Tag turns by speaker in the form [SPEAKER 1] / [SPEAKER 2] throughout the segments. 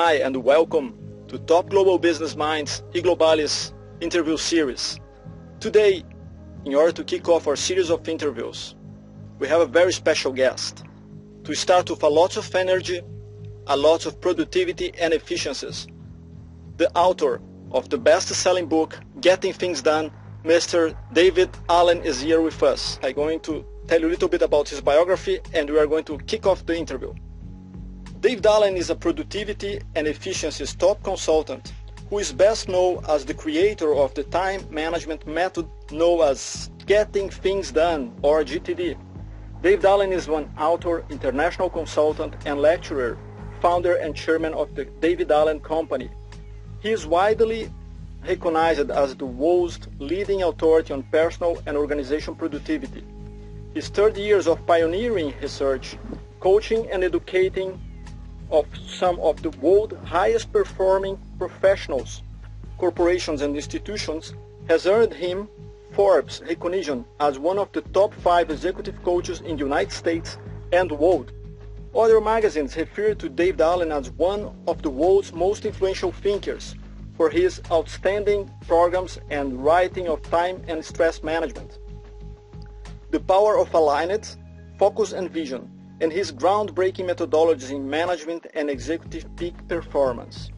[SPEAKER 1] Hi and welcome to Top Global Business Minds eGlobalis interview series. Today, in order to kick off our series of interviews, we have a very special guest. To start with a lot of energy, a lot of productivity and efficiencies, the author of the best-selling book, Getting Things Done, Mr. David Allen is here with us. I'm going to tell you a little bit about his biography and we are going to kick off the interview. David Allen is a productivity and efficiencies top consultant who is best known as the creator of the time management method known as Getting Things Done, or GTD. David Allen is one author, international consultant, and lecturer, founder and chairman of the David Allen Company. He is widely recognized as the world's leading authority on personal and organizational productivity. His 30 years of pioneering research, coaching, and educating of some of the world's highest performing professionals, corporations and institutions has earned him Forbes recognition as one of the top 5 executive coaches in the United States and the world. Other magazines refer to David Allen as one of the world's most influential thinkers for his outstanding programs and writing of time and stress management, the power of alignment, focus and vision, and his groundbreaking methodologies in management and executive peak performance.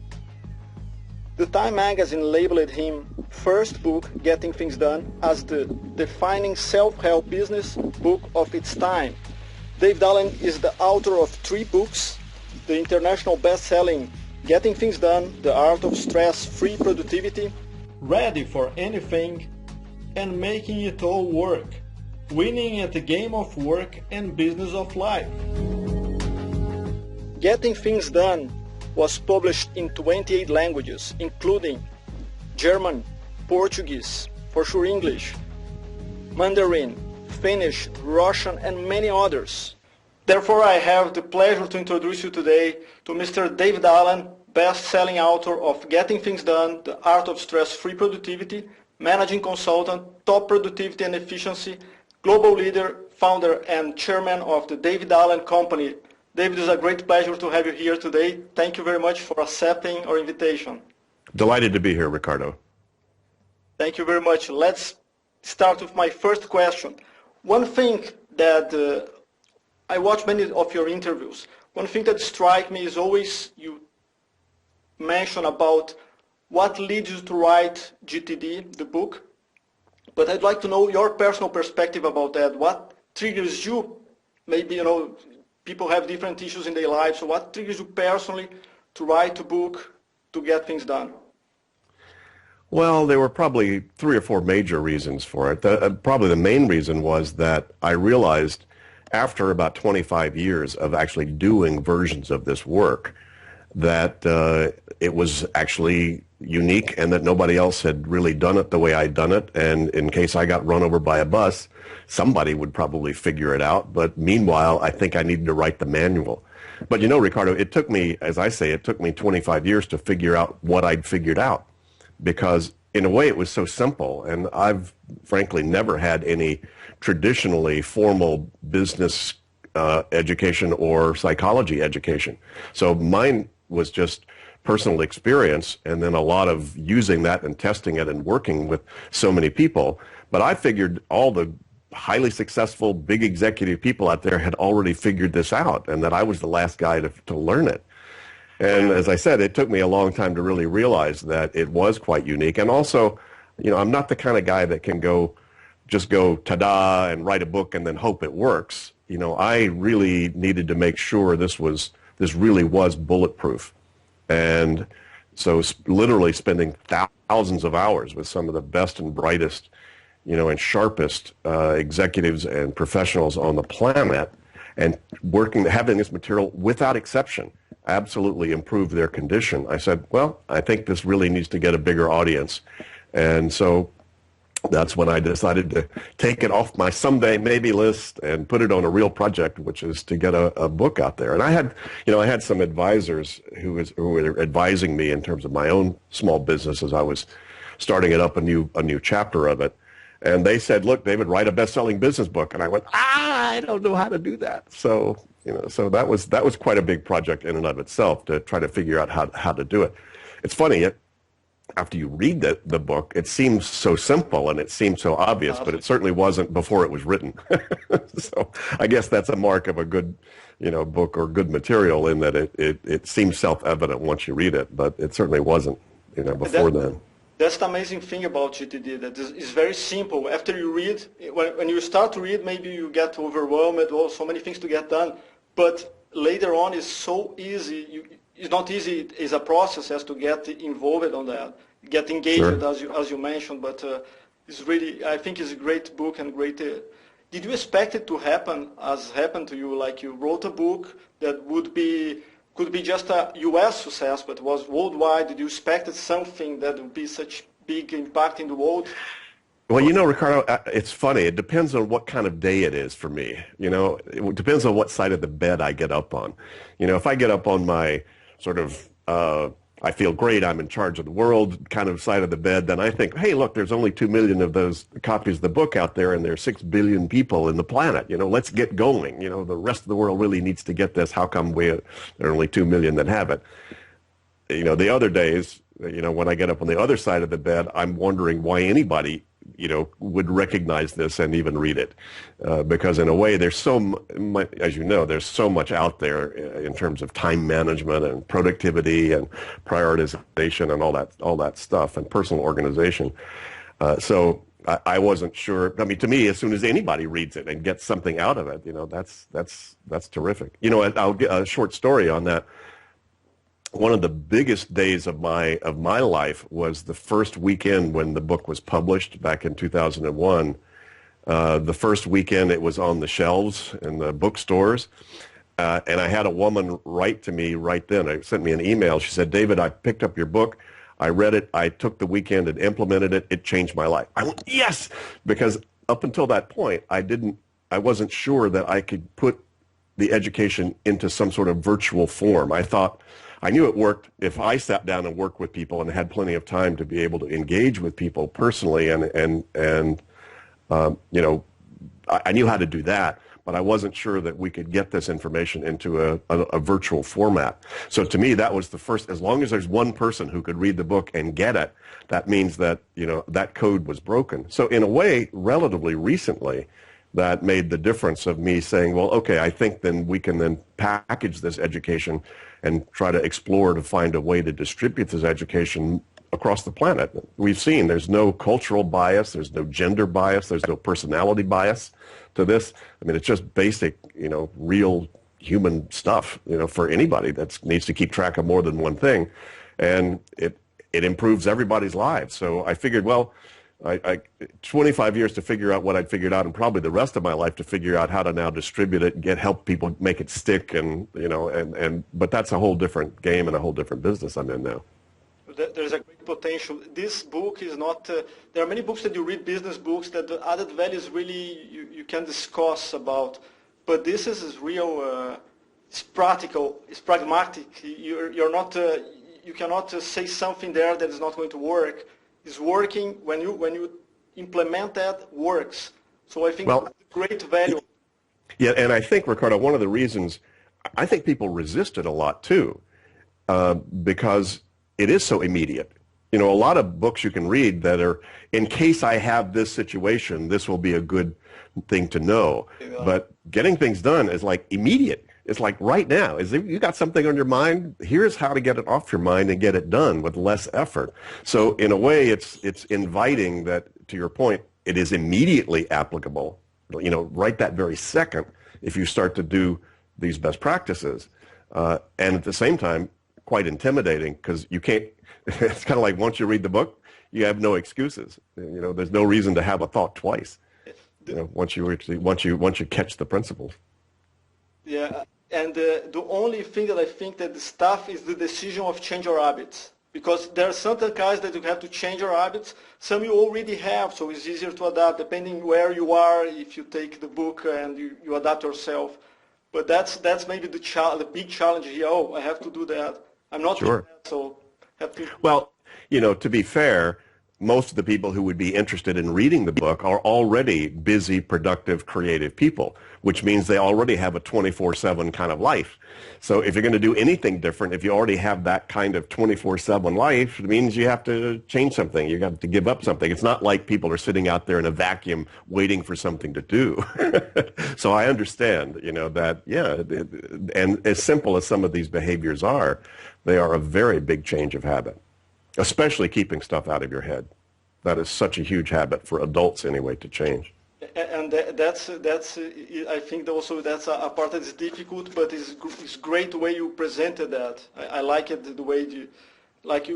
[SPEAKER 1] The Time magazine labeled him first book, Getting Things Done, as the defining self-help business book of its time. David Allen is the author of 3 books, the international best-selling Getting Things Done, The Art of Stress-Free Productivity, Ready for Anything, and Making It All Work, Winning at the Game of Work and Business of Life. Getting Things Done was published in 28 languages, including German, Portuguese, for sure English, Mandarin, Finnish, Russian, and many others. Therefore, I have the pleasure to introduce you today to Mr. David Allen, best-selling author of Getting Things Done, The Art of Stress-Free Productivity, managing consultant, top productivity and efficiency, global leader, founder, and chairman of the David Allen Company. David, it's a great pleasure to have you here today. Thank you very much for accepting our invitation.
[SPEAKER 2] Delighted to be here, Ricardo.
[SPEAKER 1] Thank you very much. Let's start with my first question. One thing that I watch many of your interviews. One thing that strikes me is always you mention about what leads you to write GTD, the book. But I'd like to know your personal perspective about that. What triggers you? Maybe, people have different issues in their lives. So what triggers you personally to write a book, to get things done?
[SPEAKER 2] Well, there were probably 3 or 4 major reasons for it. Probably the main reason was that I realized after about 25 years of actually doing versions of this work that it was actually unique and that nobody else had really done it the way I'd done it. And in case I got run over by a bus, somebody would probably figure it out. But meanwhile, I think I needed to write the manual. But Ricardo, it took me, as I say, it took me 25 years to figure out what I'd figured out. Because in a way it was so simple, and I've frankly never had any traditionally formal business education or psychology education. So mine was just personal experience and then a lot of using that and testing it and working with so many people. But I figured all the highly successful big executive people out there had already figured this out and that I was the last guy to learn it. And as I said, it took me a long time to really realize that it was quite unique. And also, I'm not the kind of guy that can just go ta-da and write a book and then hope it works. I really needed to make sure this really was bulletproof. And so literally spending thousands of hours with some of the best and brightest, and sharpest executives and professionals on the planet and having this material without exception absolutely improved their condition. I said, well, I think this really needs to get a bigger audience. And so that's when I decided to take it off my someday maybe list and put it on a real project, which is to get a book out there. And I had some advisors who were advising me in terms of my own small business as I was starting it up, a new chapter of it. And they said, look, David, write a best-selling business book. And I went, I don't know how to do that. So So that was quite a big project in and of itself to try to figure out how to do it. It's funny, after you read the book, it seems so simple and it seems so obvious, but it certainly wasn't before it was written. So I guess that's a mark of a good, book or good material, in that it seems self-evident once you read it, but it certainly wasn't, before then.
[SPEAKER 1] That's the amazing thing about GTD, that it's very simple. After you read, when you start to read, maybe you get overwhelmed, so many things to get done, but later on it's so easy. It's not easy, it's a process, has to get involved on that, get engaged, sure, as you mentioned, but it's really, I think it's a great book and great. Did you expect it to happen as happened to you? Like, you wrote a book that could be just a U.S. success, but was worldwide. Did you expect something that would be such big impact in the world?
[SPEAKER 2] Well, Ricardo, it's funny. It depends on what kind of day it is for me. It depends on what side of the bed I get up on. If I get up on my sort of, I feel great, I'm in charge of the world kind of side of the bed, then I think, hey, look, there's only 2 million of those copies of the book out there, and there's 6 billion people in the planet. Let's get going. The rest of the world really needs to get this. How come there are only 2 million that have it? The other days, when I get up on the other side of the bed, I'm wondering why anybody would recognize this and even read it, because in a way there's so much, as there's so much out there in terms of time management and productivity and prioritization and all that stuff, and personal organization. So I wasn't sure. I mean, to me, as soon as anybody reads it and gets something out of it, that's terrific. I'll get a short story on that. One of the biggest days of my life was the first weekend when the book was published back in 2001. The first weekend it was on the shelves in the bookstores, and I had a woman write to me right then. She sent me an email. She said, "David, I picked up your book. I read it. I took the weekend and implemented it. It changed my life." I went, yes, because up until that point, I wasn't sure that I could put the education into some sort of virtual form. I knew it worked if I sat down and worked with people and had plenty of time to be able to engage with people personally, and I knew how to do that, but I wasn't sure that we could get this information into a virtual format. So to me, that was the first. As long as there's one person who could read the book and get it, that means that that code was broken. So in a way, relatively recently, that made the difference of me saying, well, okay, I think then we can then package this education and try to explore to find a way to distribute this education across the planet. We've seen there's no cultural bias, there's no gender bias, there's no personality bias to this. I mean, it's just basic, real human stuff, for anybody that needs to keep track of more than one thing. And it improves everybody's lives. So I figured, well, I 25 years to figure out what I'd figured out, and probably the rest of my life to figure out how to now distribute it and help people make it stick, and but that's a whole different game and a whole different business I'm in now.
[SPEAKER 1] There's a great potential. This book is not. There are many books that you read, business books, that the added value is really you can discuss about, but this is real. It's practical. It's pragmatic. You're not. You cannot say something there that is not going to work. Is working when you implement that, works. So I think great value.
[SPEAKER 2] Yeah, and I think, Ricardo, one of the reasons I think people resist it a lot too, because it is so immediate. A lot of books you can read that are, in case I have this situation, this will be a good thing to know. Yeah. But getting things done is like immediate. It's like right now. You got something on your mind? Here's how to get it off your mind and get it done with less effort. So in a way, it's inviting that, to your point, it is immediately applicable, right that very second, if you start to do these best practices. And at the same time, quite intimidating, because you can't, it's kind of like once you read the book, you have no excuses. There's no reason to have a thought twice, once you catch the principles.
[SPEAKER 1] Yeah, and the only thing that I think that the stuff is the decision of change your habits. Because there are certain guys that you have to change your habits. Some you already have, so it's easier to adapt depending where you are. If you take the book and you adapt yourself, but that's maybe the big challenge here. Oh, I have to do that. I'm not sure. Doing that, so have to.
[SPEAKER 2] Well, to be fair, most of the people who would be interested in reading the book are already busy, productive, creative people, which means they already have a 24/7 kind of life. So if you're going to do anything different, if you already have that kind of 24/7 life, it means you have to change something. You have to give up something. It's not like people are sitting out there in a vacuum waiting for something to do. So I understand, that, yeah, and as simple as some of these behaviors are, they are a very big change of habit, especially keeping stuff out of your head. That is such a huge habit for adults anyway to change.
[SPEAKER 1] And that's I think also that's a part that's difficult, but it's great the way you presented that. I like it the way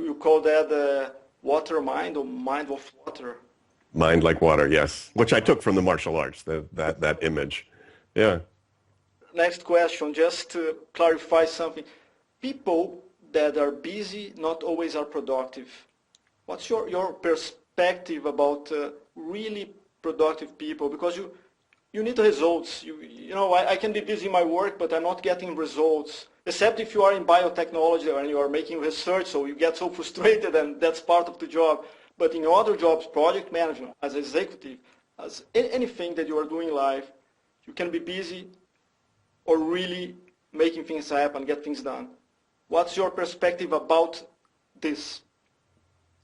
[SPEAKER 1] you call that water mind, or mind of water.
[SPEAKER 2] Mind like water, yes, which I took from the martial arts, that image. Yeah.
[SPEAKER 1] Next question, just to clarify something. People that are busy not always are productive. What's your perspective about really productive people? Because you need results. I can be busy in my work, but I'm not getting results, except if you are in biotechnology and you are making research, so you get so frustrated, and that's part of the job. But in other jobs, project management, as executive, as anything that you are doing in life, you can be busy or really making things happen, get things done. What's your perspective about this?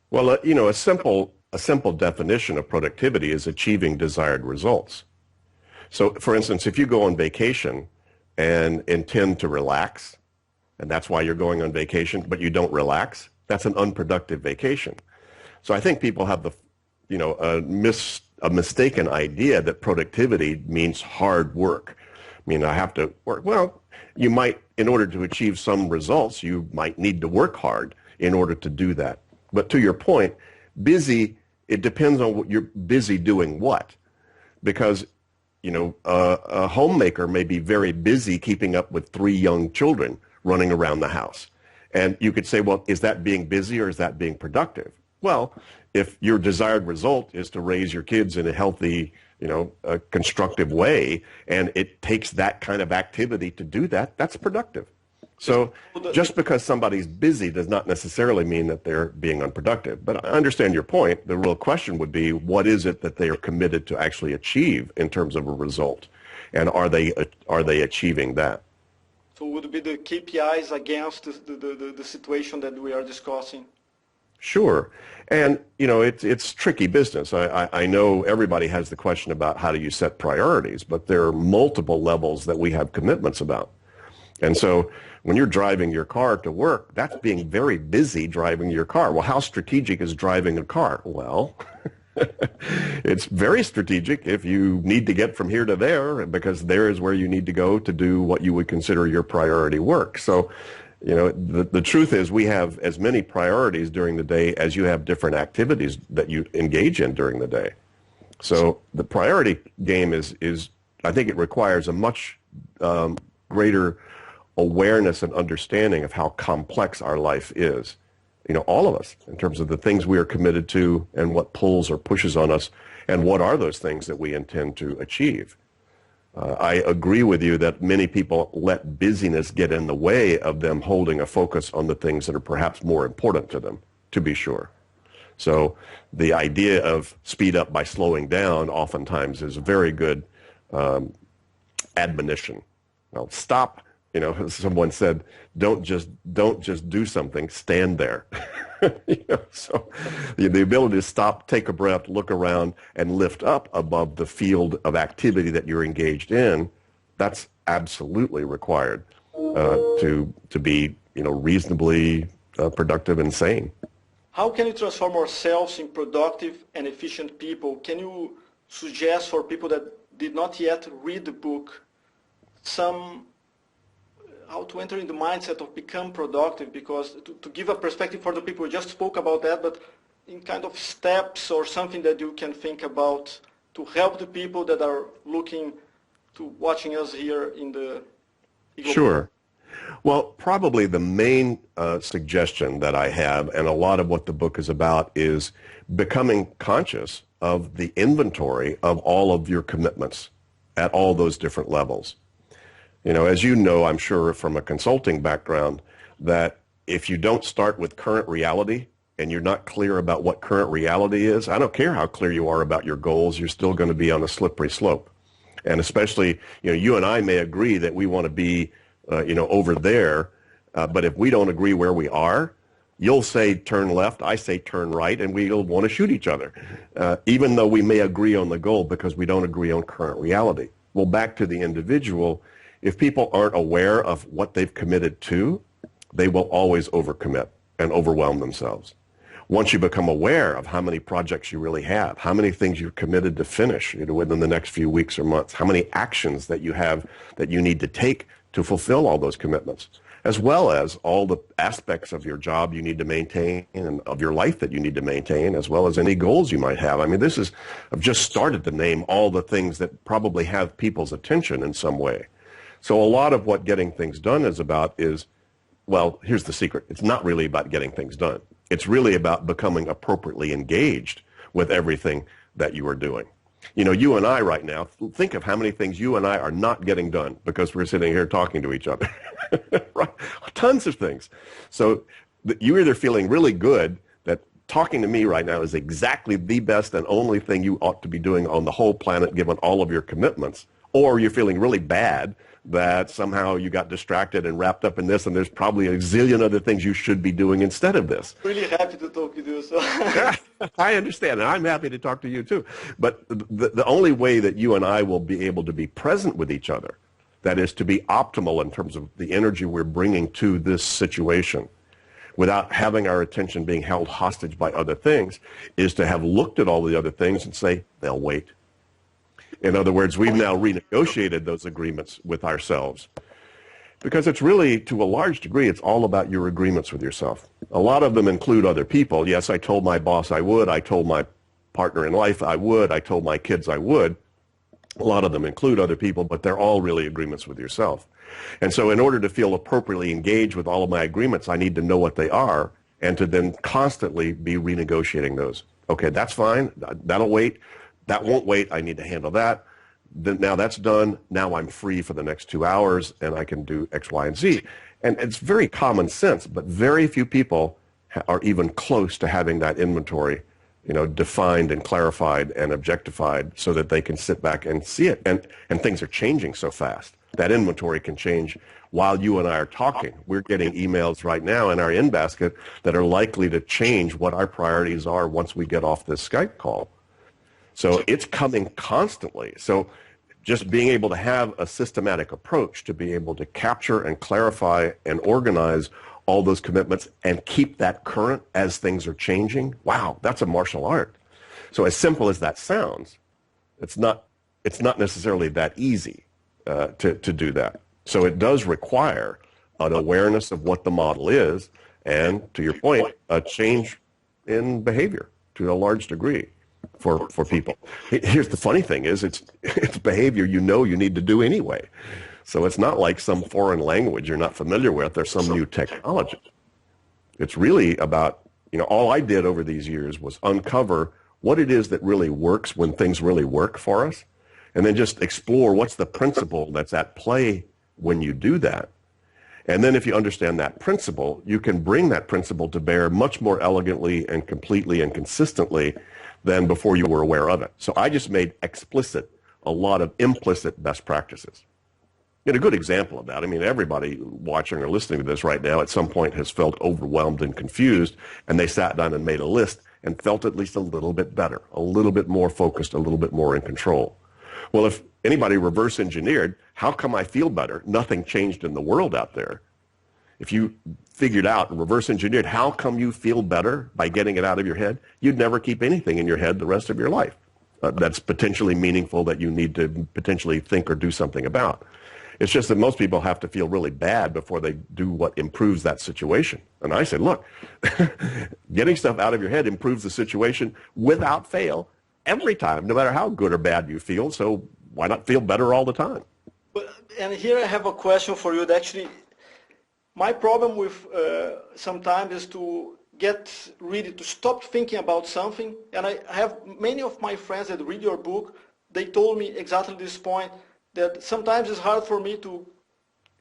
[SPEAKER 2] Well, a simple definition of productivity is achieving desired results. So, for instance, if you go on vacation and intend to relax, and that's why you're going on vacation, but you don't relax, that's an unproductive vacation. So I think people have a mistaken idea that productivity means hard work. I mean, I have to work. Well, you might, in order to achieve some results, you might need to work hard in order to do that. But to your point, busy, it depends on what you're busy doing what. Because, a homemaker may be very busy keeping up with 3 young children running around the house. And you could say, well, is that being busy or is that being productive? Well, if your desired result is to raise your kids in a healthy, a constructive way, and it takes that kind of activity to do that, that's productive. So just because somebody's busy does not necessarily mean that they're being unproductive. But I understand your point. The real question would be, what is it that they are committed to actually achieve in terms of a result? And are they achieving that?
[SPEAKER 1] So would it be the KPIs against the situation that we are discussing?
[SPEAKER 2] Sure. And, it's tricky business. I know everybody has the question about how do you set priorities, but there are multiple levels that we have commitments about. And so when you're driving your car to work, that's being very busy driving your car. Well, how strategic is driving a car? Well, it's very strategic if you need to get from here to there, because there is where you need to go to do what you would consider your priority work. So, the truth is we have as many priorities during the day as you have different activities that you engage in during the day. So the priority game is I think it requires a much greater awareness and understanding of how complex our life is. All of us, in terms of the things we are committed to and what pulls or pushes on us, and what are those things that we intend to achieve. I agree with you that many people let busyness get in the way of them holding a focus on the things that are perhaps more important to them, to be sure. So the idea of speed up by slowing down oftentimes is a very good admonition. Well, stop. Someone said, don't just do something, stand there. So the ability to stop, take a breath, look around, and lift up above the field of activity that you're engaged in, that's absolutely required to be, reasonably productive and sane.
[SPEAKER 1] How can we transform ourselves in productive and efficient people? Can you suggest for people that did not yet read the book how to enter in the mindset of become productive? Because to give a perspective for the people, we just spoke about that, but in kind of steps or something that you can think about to help the people that are watching us here in the Eagle.
[SPEAKER 2] Sure. Well, probably the main suggestion that I have, and a lot of what the book is about, is becoming conscious of the inventory of all of your commitments at all those different levels. As you know, I'm sure from a consulting background, that if you don't start with current reality, and you're not clear about what current reality is, I don't care how clear you are about your goals, you're still going to be on a slippery slope. And especially, you and I may agree that we want to be, over there, but if we don't agree where we are, you'll say turn left, I say turn right, and we'll want to shoot each other, even though we may agree on the goal because we don't agree on current reality. Well, back to the individual, if people aren't aware of what they've committed to, they will always overcommit and overwhelm themselves. Once you become aware of how many projects you really have, how many things you're committed to finish within the next few weeks or months, how many actions that you have that you need to take to fulfill all those commitments, as well as all the aspects of your job you need to maintain and of your life that you need to maintain, as well as any goals you might have. I mean, I've just started to name all the things that probably have people's attention in some way. So a lot of what getting things done is about is, well, here's the secret. It's not really about getting things done. It's really about becoming appropriately engaged with everything that you are doing. You and I right now, think of how many things you and I are not getting done because we're sitting here talking to each other. Right? Tons of things. So you're either feeling really good that talking to me right now is exactly the best and only thing you ought to be doing on the whole planet given all of your commitments, or you're feeling really bad that somehow you got distracted and wrapped up in this and there's probably a zillion other things you should be doing instead of this.
[SPEAKER 1] Really happy to talk with you. So.
[SPEAKER 2] Yeah, I understand, and I'm happy to talk to you too. But the only way that you and I will be able to be present with each other, that is to be optimal in terms of the energy we're bringing to this situation, without having our attention being held hostage by other things, is to have looked at all the other things and say, they'll wait. In other words, we've now renegotiated those agreements with ourselves because it's really, to a large degree, it's all about your agreements with yourself. A lot of them include other people. Yes, I told my boss I would. I told my partner in life I would. I told my kids I would. A lot of them include other people, but they're all really agreements with yourself. And so in order to feel appropriately engaged with all of my agreements, I need to know what they are and to then constantly be renegotiating those. Okay, that's fine. That'll wait. That won't wait. I need to handle that. Then now that's done. Now I'm free for the next 2 hours and I can do X, Y, and Z. And it's very common sense, but very few people are even close to having that inventory, defined and clarified and objectified so that they can sit back and see it. And things are changing so fast. That inventory can change while you and I are talking. We're getting emails right now in our in-basket that are likely to change what our priorities are once we get off this Skype call. So it's coming constantly. So just being able to have a systematic approach to be able to capture and clarify and organize all those commitments and keep that current as things are changing, wow, that's a martial art. So as simple as that sounds, it's not necessarily that easy to do that. So it does require an awareness of what the model is and, to your point, a change in behavior to a large degree. For people. Here's the funny thing is it's behavior you need to do anyway. So it's not like some foreign language you're not familiar with or some new technology. It's really about, all I did over these years was uncover what it is that really works when things really work for us, and then just explore what's the principle that's at play when you do that. And then if you understand that principle, you can bring that principle to bear much more elegantly and completely and consistently than before you were aware of it. So I just made explicit a lot of implicit best practices. And a good example of that, everybody watching or listening to this right now at some point has felt overwhelmed and confused, and they sat down and made a list and felt at least a little bit better, a little bit more focused, a little bit more in control. Well, if anybody reverse engineered, how come I feel better? Nothing changed in the world out there. If you figured out and reverse engineered how come you feel better by getting it out of your head, you'd never keep anything in your head the rest of your life that's potentially meaningful that you need to potentially think or do something about. It's just that most people have to feel really bad before they do what improves that situation. And I said, look, getting stuff out of your head improves the situation without fail every time, no matter how good or bad you feel. So why not feel better all the time?
[SPEAKER 1] And here I have a question for you that actually, my problem with sometimes is to get ready to stop thinking about something. And I have many of my friends that read your book, they told me exactly this point, that sometimes it's hard for me to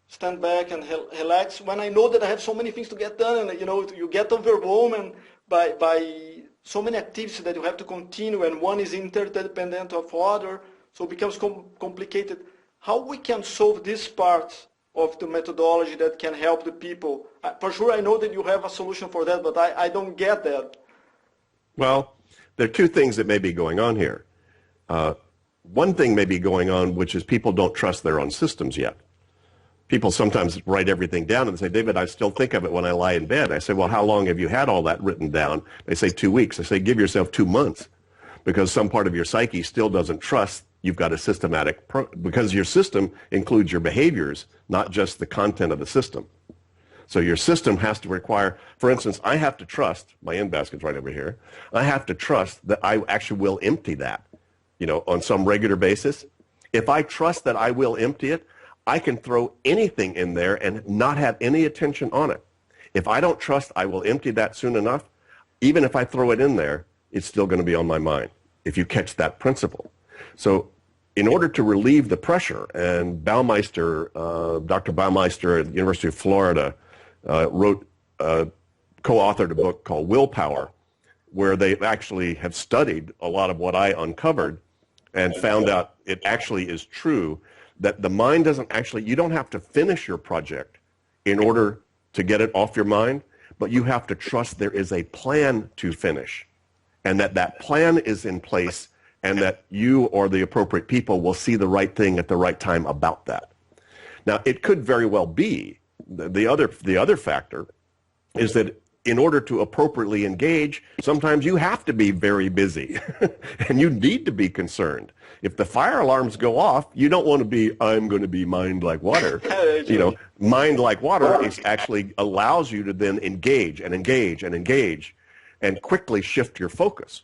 [SPEAKER 1] stand back and relax when I know that I have so many things to get done, and you get overwhelmed. by so many activities that you have to continue, and one is interdependent of other, so it becomes complicated. How we can solve this part of the methodology that can help the people? For sure, I know that you have a solution for that, but I don't get that.
[SPEAKER 2] Well, there are two things that may be going on here. One thing may be going on, which is people don't trust their own systems yet. People sometimes write everything down and say, David, I still think of it when I lie in bed. I say, well, how long have you had all that written down? They say 2 weeks. I say, give yourself 2 months, because some part of your psyche still doesn't trust you've got a systematic, because your system includes your behaviors, not just the content of the system. So your system has to require, for instance, I have to trust, my end basket's right over here, I have to trust that I actually will empty that, on some regular basis. If I trust that I will empty it, I can throw anything in there and not have any attention on it. If I don't trust I will empty that soon enough, even if I throw it in there, it's still going to be on my mind, if you catch that principle. So in order to relieve the pressure, and Baumeister, Dr. Baumeister at the University of Florida co-authored a book called Willpower, where they actually have studied a lot of what I uncovered and found out it actually is true, that the mind doesn't actually, you don't have to finish your project in order to get it off your mind, but you have to trust there is a plan to finish, and that plan is in place, and that you or the appropriate people will see the right thing at the right time about that. Now, it could very well be, the other factor is that in order to appropriately engage, sometimes you have to be very busy and you need to be concerned. If the fire alarms go off, you don't want to be, I'm going to be mind like water. Mind like water is actually allows you to then engage and engage and engage and quickly shift your focus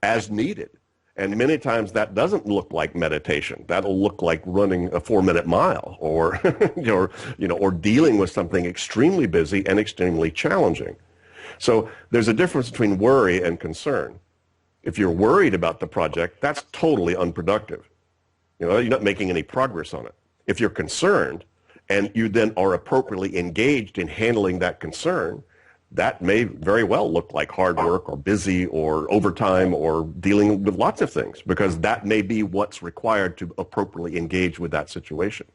[SPEAKER 2] as needed. And many times that doesn't look like meditation. That'll look like running a 4-minute mile, or or dealing with something extremely busy and extremely challenging. So there's a difference between worry and concern. If you're worried about the project, that's totally unproductive. You're not making any progress on it. If you're concerned and you then are appropriately engaged in handling that concern, that may very well look like hard work or busy or overtime or dealing with lots of things, because that may be what's required to appropriately engage with that situation.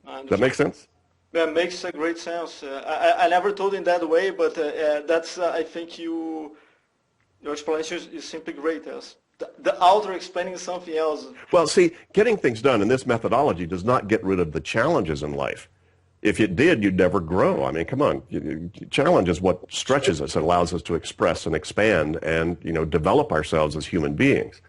[SPEAKER 2] Does that make sense?
[SPEAKER 1] Yeah, it makes a great sense. I never told in that way, but that's, I think your explanation is simply great. As the author explaining something else.
[SPEAKER 2] Well, see, getting things done in this methodology does not get rid of the challenges in life. If it did, you'd never grow. I mean, come on. Challenge is what stretches us and allows us to express and expand and, develop ourselves as human beings.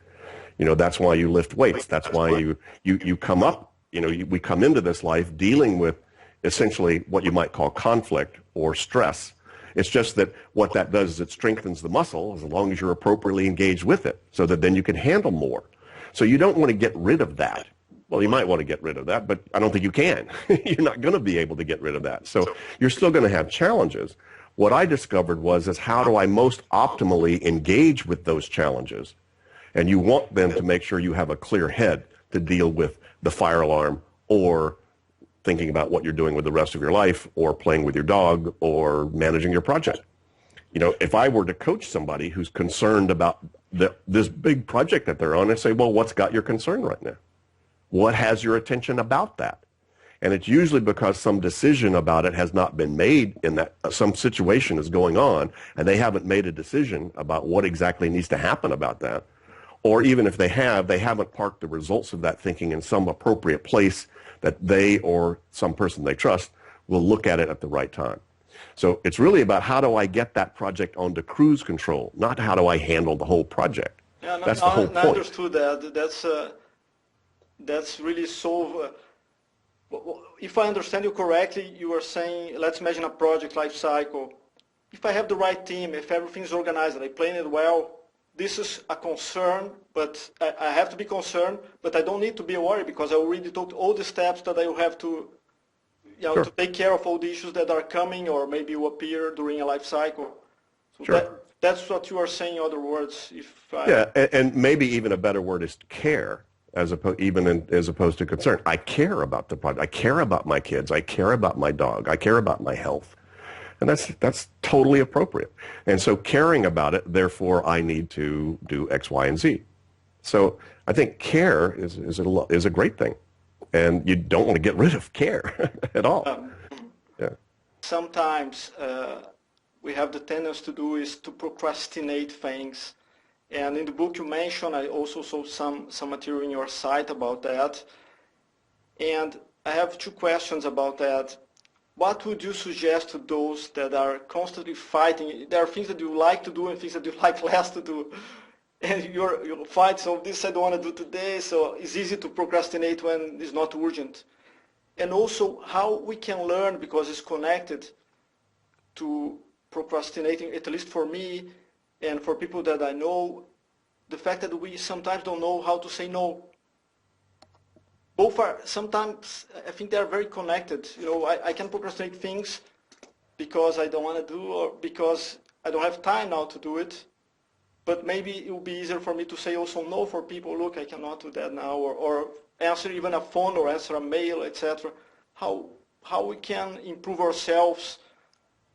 [SPEAKER 2] That's why you lift weights. That's why you come up, we come into this life dealing with essentially what you might call conflict or stress. It's just that what that does is it strengthens the muscle as long as you're appropriately engaged with it, so that then you can handle more. So you don't want to get rid of that. Well, you might want to get rid of that, but I don't think you can. You're not going to be able to get rid of that. So you're still going to have challenges. What I discovered is how do I most optimally engage with those challenges? And you want then to make sure you have a clear head to deal with the fire alarm, or thinking about what you're doing with the rest of your life, or playing with your dog, or managing your project. If I were to coach somebody who's concerned about this big project that they're on, I say, well, what's got your concern right now? What has your attention about that? And it's usually because some decision about it has not been made, in that some situation is going on and they haven't made a decision about what exactly needs to happen about that. Or even if they haven't parked the results of that thinking in some appropriate place that they or some person they trust will look at it at the right time. So it's really about how do I get that project onto cruise control, not how do I handle the whole project.
[SPEAKER 1] Yeah,
[SPEAKER 2] that's the whole point.
[SPEAKER 1] I understood that. That's really so. If I understand you correctly, you are saying, let's imagine a project life cycle. If I have the right team, if everything's organized, I plan it well, this is a concern, but I have to be concerned, but I don't need to be worried, because I already took all the steps that I will have to,
[SPEAKER 2] Sure.
[SPEAKER 1] to take care of all the issues that are coming or maybe will appear during a life cycle. So
[SPEAKER 2] Sure.
[SPEAKER 1] that's what you are saying, in other words.
[SPEAKER 2] Yeah, and maybe even a better word is care. As opposed to concern. I care about the project. I care about my kids. I care about my dog. I care about my health. And that's totally appropriate. And so caring about it, therefore I need to do X, Y, and Z. So I think care is a great thing. And you don't want to get rid of care at all. Yeah.
[SPEAKER 1] Sometimes we have the tendency to do is to procrastinate things. And in the book you mentioned, I also saw some material in your site about that. And I have two questions about that. What would you suggest to those that are constantly fighting? There are things that you like to do and things that you like less to do. And you're fighting, so this I don't want to do today, so it's easy to procrastinate when it's not urgent. And also how we can learn, because it's connected to procrastinating, at least for me and for people that I know, the fact that we sometimes don't know how to say no. Both are, sometimes I think they are very connected. You know, I can procrastinate things because I don't want to do, or because I don't have time now to do it. But maybe it will be easier for me to say also no for people, look, I cannot do that now, or answer even a phone or answer a mail, etc. How we can improve ourselves,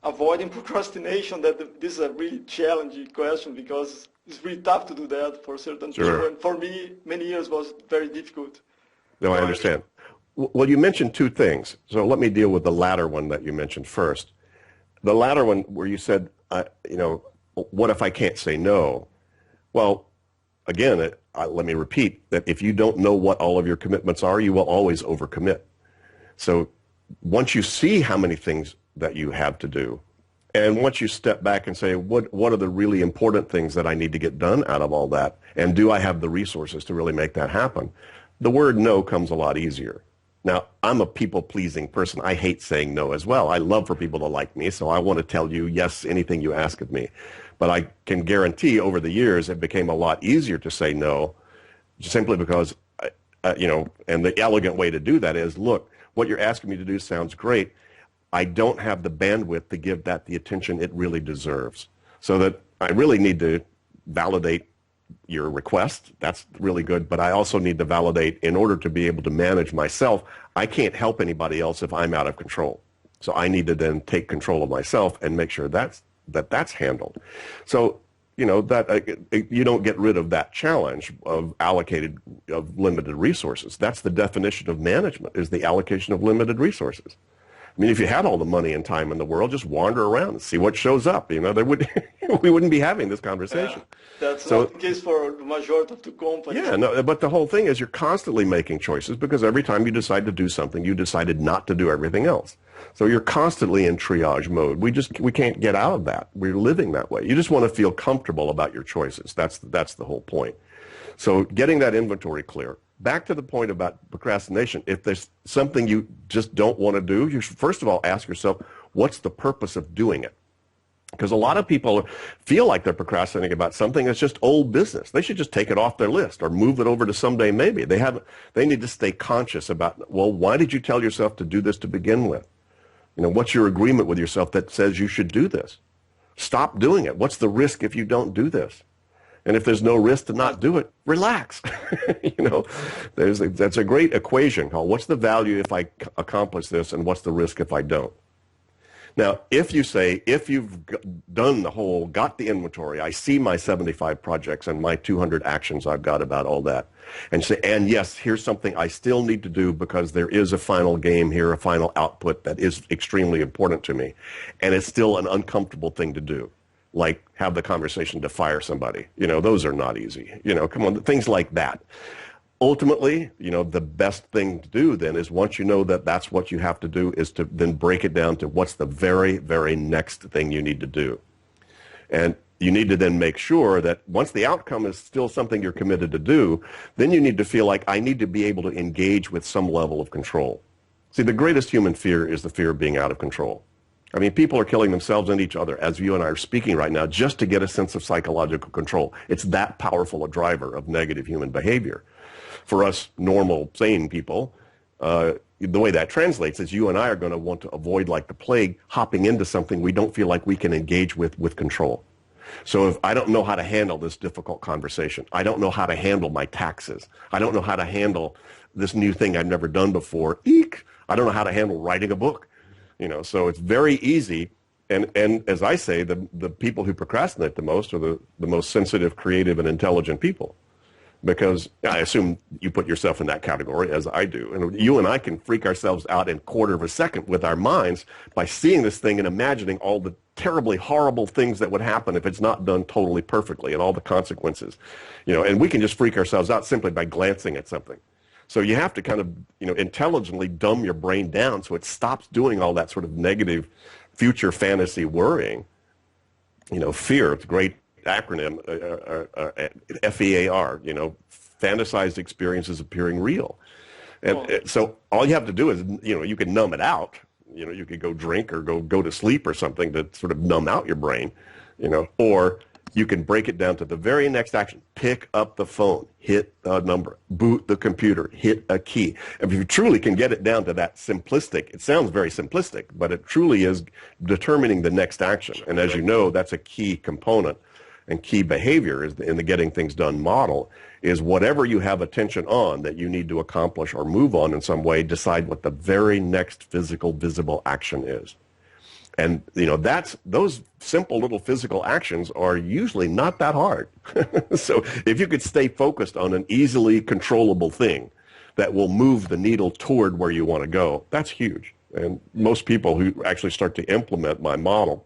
[SPEAKER 1] avoiding procrastination, this is a really challenging question because it's really tough to do that for certain people. And for me, many years was very difficult.
[SPEAKER 2] No, I understand. Well, you mentioned two things. So let me deal with the latter one that you mentioned first. The latter one where you said, you know, what if I can't say no? Well, again, let me repeat that if you don't know what all of your commitments are, you will always overcommit. So once you see how many things that you have to do, and once you step back and say, what are the really important things that I need to get done out of all that, and do I have the resources to really make that happen? The word no comes a lot easier. Now, I'm a people-pleasing person. I hate saying no as well. I love for people to like me, so I want to tell you yes, anything you ask of me. But I can guarantee over the years it became a lot easier to say no, simply because, you know, and the elegant way to do that is, look, what you're asking me to do sounds great. I don't have the bandwidth to give that the attention it really deserves. So that I really need to validate your request. That's really good. But I also need to validate, in order to be able to manage myself, I can't help anybody else if I'm out of control. So I need to then take control of myself and make sure that's handled. So, you know, that you don't get rid of that challenge of limited resources. That's the definition of management, is the allocation of limited resources. I mean, if you had all the money and time in the world, just wander around and see what shows up. You know, we wouldn't be having this conversation.
[SPEAKER 1] Yeah, that's not the case for the majority of the companies.
[SPEAKER 2] Yeah, no, but the whole thing is you're constantly making choices, because every time you decide to do something, you decided not to do everything else. So you're constantly in triage mode. We can't get out of that. We're living that way. You just want to feel comfortable about your choices. That's the whole point. So getting that inventory clear. Back to the point about procrastination, if there's something you just don't want to do, you should first of all ask yourself, what's the purpose of doing it? Because a lot of people feel like they're procrastinating about something that's just old business. They should just take it off their list or move it over to someday maybe. They need to stay conscious about, well, why did you tell yourself to do this to begin with? You know, what's your agreement with yourself that says you should do this? Stop doing it. What's the risk if you don't do this? And if there's no risk to not do it, relax. You know, that's a great equation called, what's the value if I accomplish this, and what's the risk if I don't? Now, if you've done got the inventory, I see my 75 projects and my 200 actions I've got about all that, and yes, here's something I still need to do because there is a final game here, a final output that is extremely important to me, and it's still an uncomfortable thing to do, like have the conversation to fire somebody. You know, those are not easy. You know, come on, things like that. Ultimately, you know, the best thing to do then is, once you know that that's what you have to do, is to then break it down to what's the very, very next thing you need to do. And you need to then make sure that once the outcome is still something you're committed to do, then you need to feel like, I need to be able to engage with some level of control. See, the greatest human fear is the fear of being out of control. I mean, people are killing themselves and each other, as you and I are speaking right now, just to get a sense of psychological control. It's that powerful a driver of negative human behavior. For us normal, sane people, the way that translates is you and I are going to want to avoid, like the plague, hopping into something we don't feel like we can engage with control. So if I don't know how to handle this difficult conversation, I don't know how to handle my taxes, I don't know how to handle this new thing I've never done before, I don't know how to handle writing a book. You know, so it's very easy And as I say, the people who procrastinate the most are the most sensitive, creative, and intelligent people. Because I assume you put yourself in that category, as I do. And you and I can freak ourselves out in a quarter of a second with our minds by seeing this thing and imagining all the terribly horrible things that would happen if it's not done totally perfectly and all the consequences. And we can just freak ourselves out simply by glancing at something. So you have to kind of, intelligently dumb your brain down so it stops doing all that sort of negative future fantasy worrying. Fear, it's a great acronym, FEAR, fantasized experiences appearing real. And so all you have to do is, you can numb it out. You could go drink or go to sleep or something to sort of numb out your brain, or you can break it down to the very next action. Pick up the phone, hit a number, boot the computer, hit a key. If you truly can get it down to that simplistic, it sounds very simplistic, but it truly is determining the next action. And as you know, that's a key component and key behavior is in the getting things done model is whatever you have attention on that you need to accomplish or move on in some way, decide what the very next physical, visible action is. And, those simple little physical actions are usually not that hard. So if you could stay focused on an easily controllable thing that will move the needle toward where you want to go, that's huge. And most people who actually start to implement my model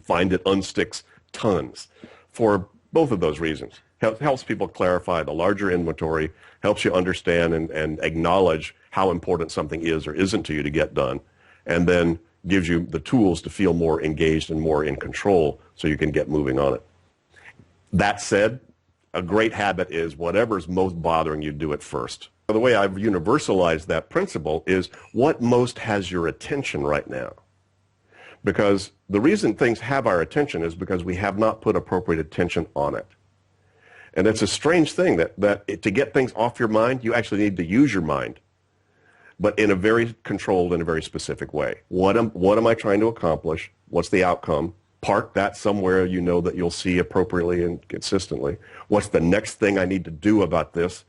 [SPEAKER 2] find it unsticks tons for both of those reasons. Helps people clarify the larger inventory, helps you understand and acknowledge how important something is or isn't to you to get done, and then gives you the tools to feel more engaged and more in control so you can get moving on it. That said, a great habit is whatever's most bothering you, do it first. The way I've universalized that principle is what most has your attention right now. Because the reason things have our attention is because we have not put appropriate attention on it. And it's a strange thing that to get things off your mind, you actually need to use your mind, but in a very controlled and a very specific way. What am I trying to accomplish? What's the outcome? Park that somewhere that you'll see appropriately and consistently. What's the next thing I need to do about this?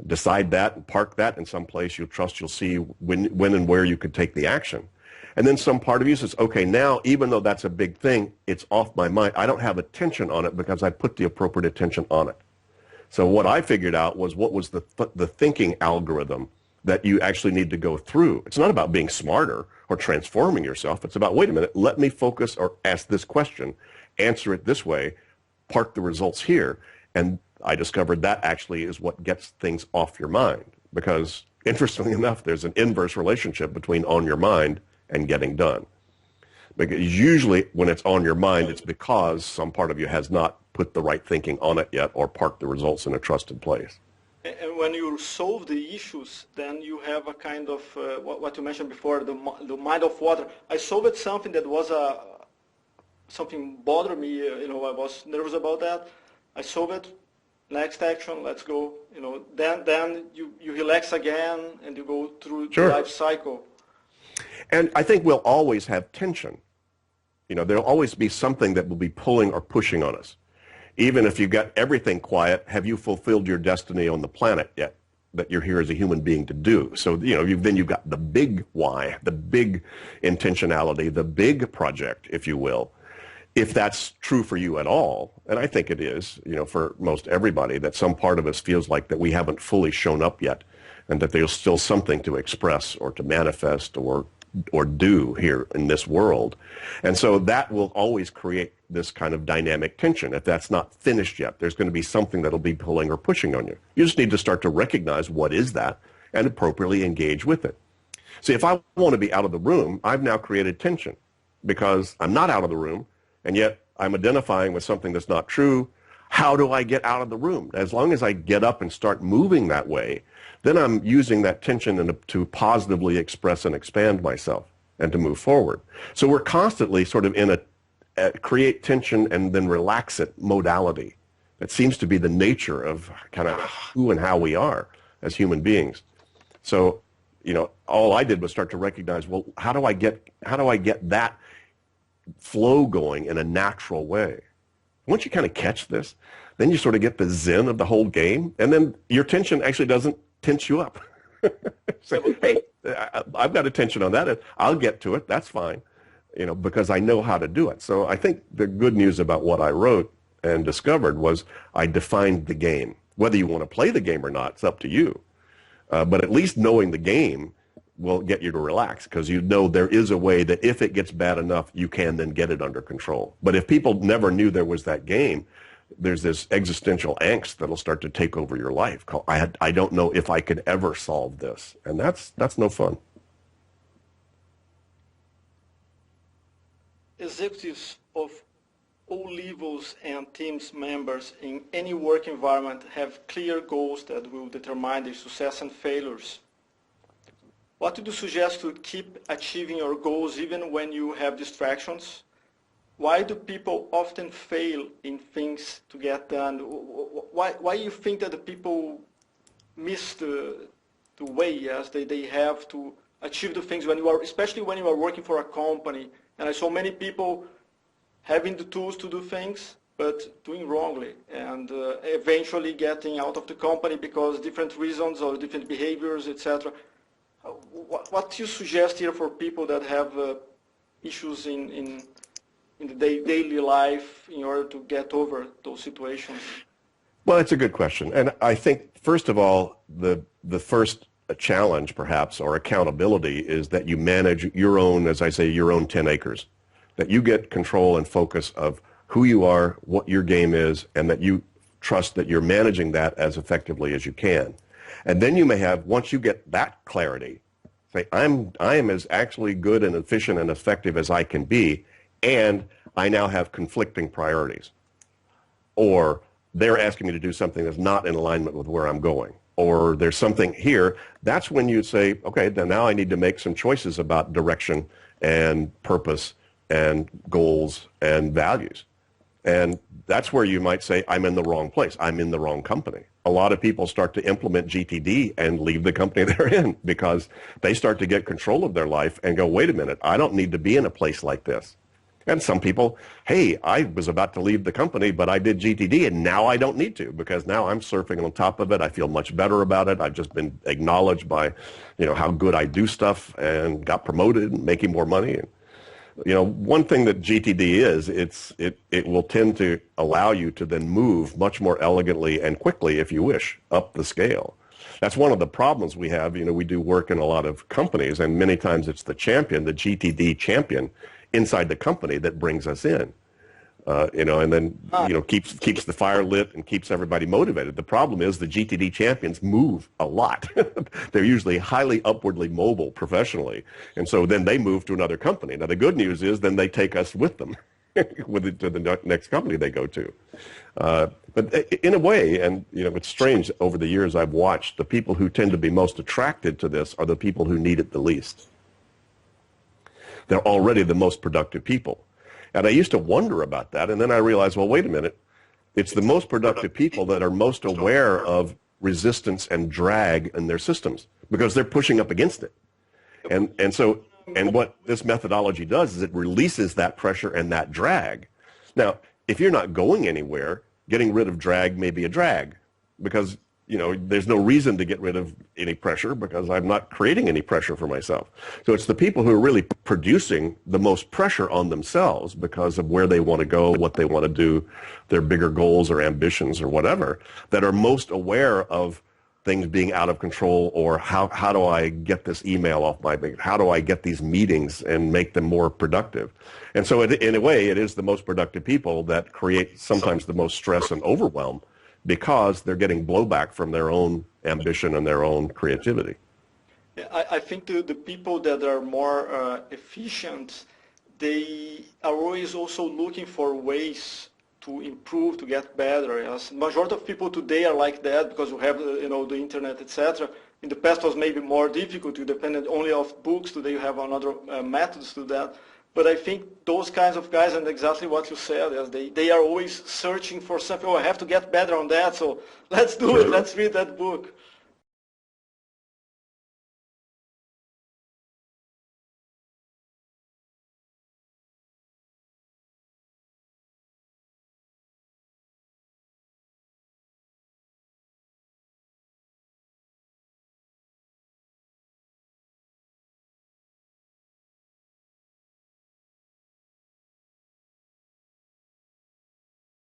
[SPEAKER 2] Decide that and park that in some place you trust you'll see when and where you could take the action. And then some part of you says, okay, now, even though that's a big thing, it's off my mind. I don't have attention on it because I put the appropriate attention on it. So what I figured out was what was the thinking algorithm that you actually need to go through. It's not about being smarter or transforming yourself. It's about, wait a minute, let me focus or ask this question, answer it this way, park the results here. And I discovered that actually is what gets things off your mind. Because interestingly enough, there's an inverse relationship between on your mind and getting done. Because usually when it's on your mind, it's because some part of you has not put the right thinking on it yet or parked the results in a trusted place.
[SPEAKER 1] And when you solve the issues, then you have a kind of, what you mentioned before, the mind of water. I solved something that was something bothered me, I was nervous about that. I solved it, next action, let's go. Then you relax again and you go through the life cycle.
[SPEAKER 2] And I think we'll always have tension. There'll always be something that will be pulling or pushing on us. Even if you've got everything quiet, have you fulfilled your destiny on the planet yet that you're here as a human being to do? So, then you've got the big why, the big intentionality, the big project, if you will. If that's true for you at all, and I think it is, for most everybody, that some part of us feels like that we haven't fully shown up yet and that there's still something to express or to manifest or do here in this world. And so that will always create this kind of dynamic tension. If that's not finished yet, there's going to be something that'll be pulling or pushing on you. You just need to start to recognize what is that and appropriately engage with it. See, if I want to be out of the room, I've now created tension because I'm not out of the room, and yet I'm identifying with something that's not true. How do I get out of the room? As long as I get up and start moving that way, then I'm using that tension to positively express and expand myself and to move forward. So we're constantly sort of in a create tension and then relax it modality. That seems to be the nature of kind of who and how we are as human beings. So, all I did was start to recognize, well, how do I get that flow going in a natural way? Once you kind of catch this, then you sort of get the zen of the whole game, and then your tension actually doesn't tense you up. So, hey, I've got attention on that. I'll get to it. That's fine. because I know how to do it. So I think the good news about what I wrote and discovered was I defined the game. Whether you want to play the game or not, it's up to you. But at least knowing the game will get you to relax, because you know there is a way that if it gets bad enough, you can then get it under control. But if people never knew there was that game, there's this existential angst that'll start to take over your life. I don't know if I could ever solve this. And that's no fun.
[SPEAKER 1] Executives of all levels and teams members in any work environment have clear goals that will determine their success and failures. What would you suggest to keep achieving your goals even when you have distractions? Why do people often fail in things to get done? Why do you think that the people miss the way as they have to achieve the things when you are, especially when you are working for a company? And I saw many people having the tools to do things, but doing wrongly, and eventually getting out of the company because different reasons or different behaviors, etc. What do you suggest here for people that have issues in the daily life in order to get over those situations?
[SPEAKER 2] Well, it's a good question. And I think, first of all, the first challenge, perhaps, or accountability is that you manage your own, as I say, your own 10 acres. That you get control and focus of who you are, what your game is, and that you trust that you're managing that as effectively as you can. And then you may have, once you get that clarity, say, I am as actually good and efficient and effective as I can be, and I now have conflicting priorities. Or they're asking me to do something that's not in alignment with where I'm going. Or there's something here. That's when you say, okay, then now I need to make some choices about direction and purpose and goals and values. And that's where you might say, I'm in the wrong place. I'm in the wrong company. A lot of people start to implement GTD and leave the company they're in because they start to get control of their life and go, wait a minute, I don't need to be in a place like this. And some people, hey, I was about to leave the company, but I did GTD, and now I don't need to because now I'm surfing on top of it. I feel much better about it. I've just been acknowledged by, how good I do stuff and got promoted and making more money. One thing that GTD is, it will tend to allow you to then move much more elegantly and quickly, if you wish, up the scale. That's one of the problems we have. We do work in a lot of companies, and many times it's the champion, the GTD champion inside the company that brings us in. And then, keeps the fire lit and keeps everybody motivated. The problem is the GTD champions move a lot. They're usually highly upwardly mobile professionally. And so then they move to another company. Now, the good news is then they take us with them to the next company they go to. But in a way, and, it's strange, over the years I've watched, the people who tend to be most attracted to this are the people who need it the least. They're already the most productive people. And I used to wonder about that, and then I realized, well, wait a minute. It's the most productive people that are most aware of resistance and drag in their systems because they're pushing up against it. And what this methodology does is it releases that pressure and that drag. Now, if you're not going anywhere, getting rid of drag may be a drag because there's no reason to get rid of any pressure because I'm not creating any pressure for myself. So it's the people who are really producing the most pressure on themselves because of where they want to go, what they want to do, their bigger goals or ambitions or whatever, that are most aware of things being out of control, or how do I get this email off my big, how do I get these meetings and make them more productive? And so in a way, it is the most productive people that create sometimes the most stress and overwhelm, because they're getting blowback from their own ambition and their own creativity.
[SPEAKER 1] I think the people that are more efficient, they are always also looking for ways to improve, to get better. As majority of people today are like that because we have the internet, etc. In the past was maybe more difficult. You depended only on books. Today you have another methods to that. But I think those kinds of guys, and exactly what you said, is they are always searching for something. Oh, I have to get better on that, so let's do it. Let's read that book.